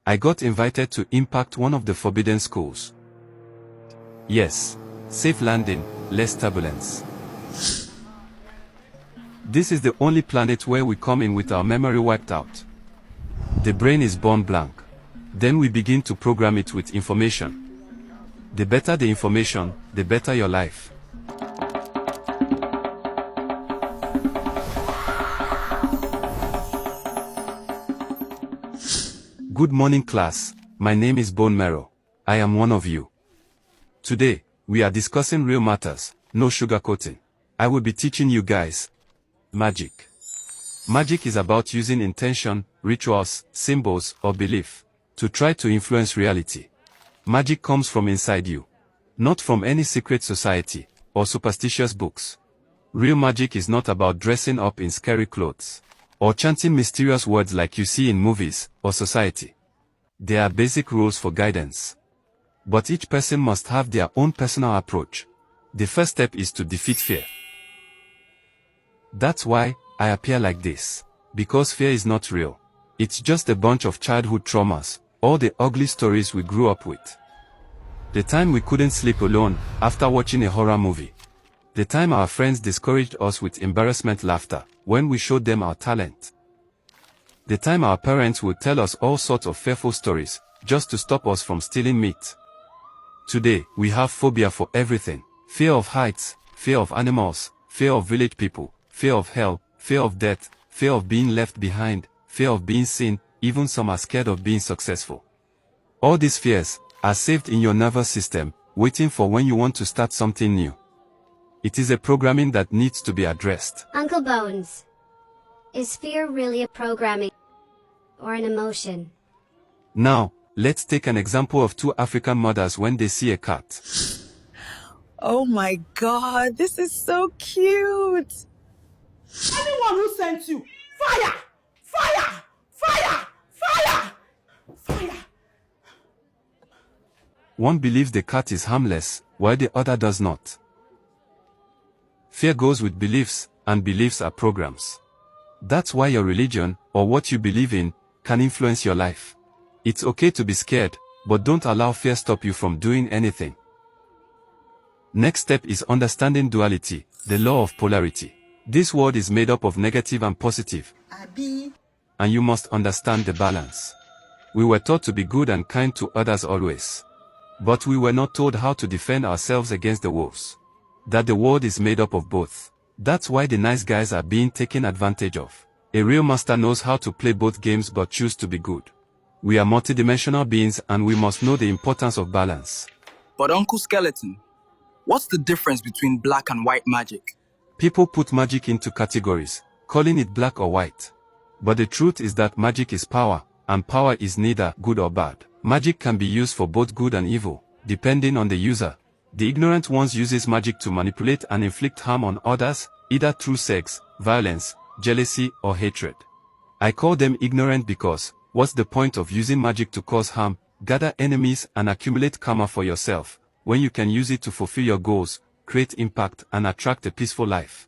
I got invited to impact one of the forbidden schools. Yes. Safe landing, less turbulence. This is the only planet where we come in with our memory wiped out. The brain is born blank. Then we begin to program it with information. The better the information, the better your life. Good morning, class. My name is Bone Marrow. I am one of you. Today, we are discussing real matters, no sugarcoating. I will be teaching you guys magic. Magic is about using intention, rituals, symbols, or belief to try to influence reality. Magic comes from inside you, not from any secret society or superstitious books. Real magic is not about dressing up in scary clothes or chanting mysterious words like you see in movies or society. There are basic rules for guidance, but each person must have their own personal approach. The first step is to defeat fear. That's why I appear like this, because fear is not real. It's just a bunch of childhood traumas, all the ugly stories we grew up with. The time we couldn't sleep alone after watching a horror movie. The time our friends discouraged us with embarrassment laughter when we showed them our talent. The time our parents would tell us all sorts of fearful stories just to stop us from stealing meat. Today, we have phobia for everything. Fear of heights, fear of animals, fear of village people, fear of hell, fear of death, fear of being left behind, fear of being seen, even some are scared of being successful. All these fears are saved in your nervous system, waiting for when you want to start something new. It is a programming that needs to be addressed. Uncle Bones, is fear really a programming or an emotion? Now, let's take an example of two African mothers when they see a cat. Oh my God, this is so cute! Anyone who sent you, fire! Fire! Fire! Fire! Fire! One believes the cat is harmless, while the other does not. Fear goes with beliefs, and beliefs are programs. That's why your religion, or what you believe in, can influence your life. It's okay to be scared, but don't allow fear stop you from doing anything. Next step is understanding duality, the law of polarity. This world is made up of negative and positive, and you must understand the balance. We were taught to be good and kind to others always. But we were not told how to defend ourselves against the wolves. That the world is made up of both. That's why the nice guys are being taken advantage of. A real master knows how to play both games but choose to be good. We are multidimensional beings and we must know the importance of balance. But Uncle Skeleton, what's the difference between black and white magic? People put magic into categories, calling it black or white. But the truth is that magic is power, and power is neither good or bad. Magic can be used for both good and evil, depending on the user. The ignorant ones uses magic to manipulate and inflict harm on others, either through sex, violence, jealousy, or hatred. I call them ignorant because, what's the point of using magic to cause harm, gather enemies and accumulate karma for yourself, when you can use it to fulfill your goals, create impact and attract a peaceful life?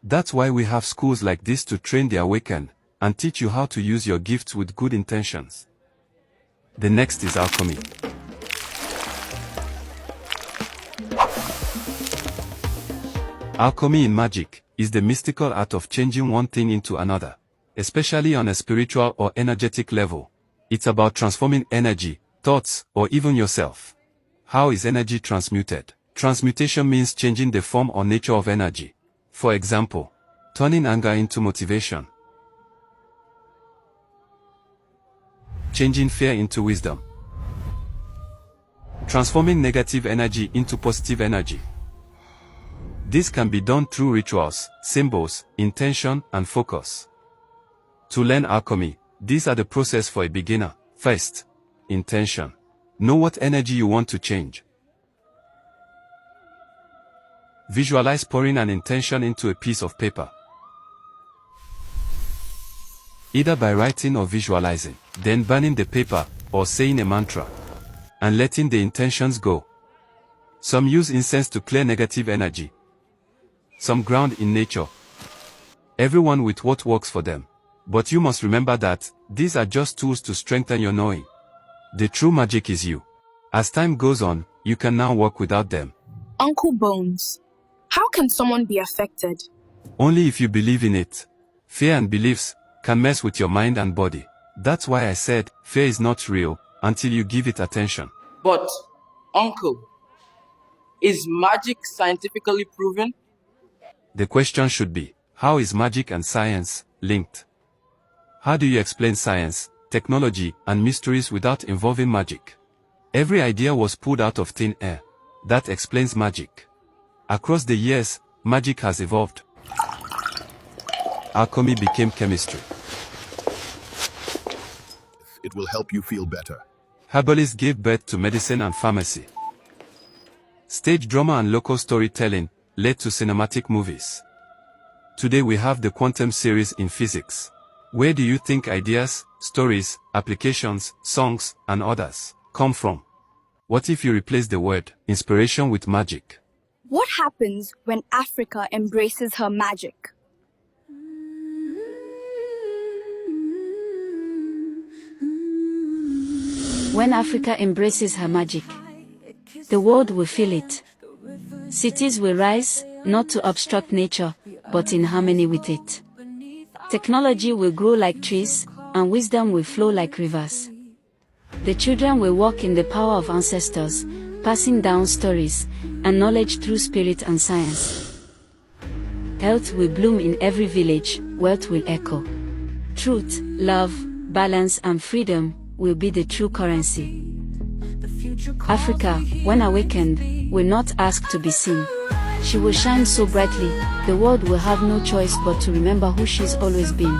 That's why we have schools like this to train the awakened, and teach you how to use your gifts with good intentions. The next is alchemy. Alchemy in magic is the mystical art of changing one thing into another, especially on a spiritual or energetic level. It's about transforming energy, thoughts, or even yourself. How is energy transmuted? Transmutation means changing the form or nature of energy. For example, turning anger into motivation, changing fear into wisdom, transforming negative energy into positive energy. This can be done through rituals, symbols, intention, and focus. To learn alchemy, these are the process for a beginner. First, intention. Know what energy you want to change. Visualize pouring an intention into a piece of paper, either by writing or visualizing, then burning the paper, or saying a mantra, and letting the intentions go. Some use incense to clear negative energy. Some ground in nature. Everyone with what works for them. But you must remember that, these are just tools to strengthen your knowing. The true magic is you. As time goes on, you can now walk without them. Uncle Bones, how can someone be affected? Only if you believe in it. Fear and beliefs can mess with your mind and body. That's why I said, fear is not real until you give it attention. But, Uncle, is magic scientifically proven? The question should be, how is magic and science linked? How do you explain science, technology, and mysteries without involving magic? Every idea was pulled out of thin air. That explains magic. Across the years, magic has evolved. Alchemy became chemistry. It will help you feel better. Herbalists gave birth to medicine and pharmacy. Stage drama and local storytelling led to cinematic movies. Today we have the quantum series in physics. Where do you think ideas, stories, applications, songs, and others come from? What if you replace the word inspiration with magic? What happens when Africa embraces her magic? When Africa embraces her magic, the world will feel it. Cities will rise, not to obstruct nature, but in harmony with it. Technology will grow like trees, and wisdom will flow like rivers. The children will walk in the power of ancestors, passing down stories and knowledge through spirit and science. Health will bloom in every village, wealth will echo. Truth, love, balance and freedom will be the true currency. Africa, when awakened, will not ask to be seen. She will shine so brightly, the world will have no choice but to remember who she's always been.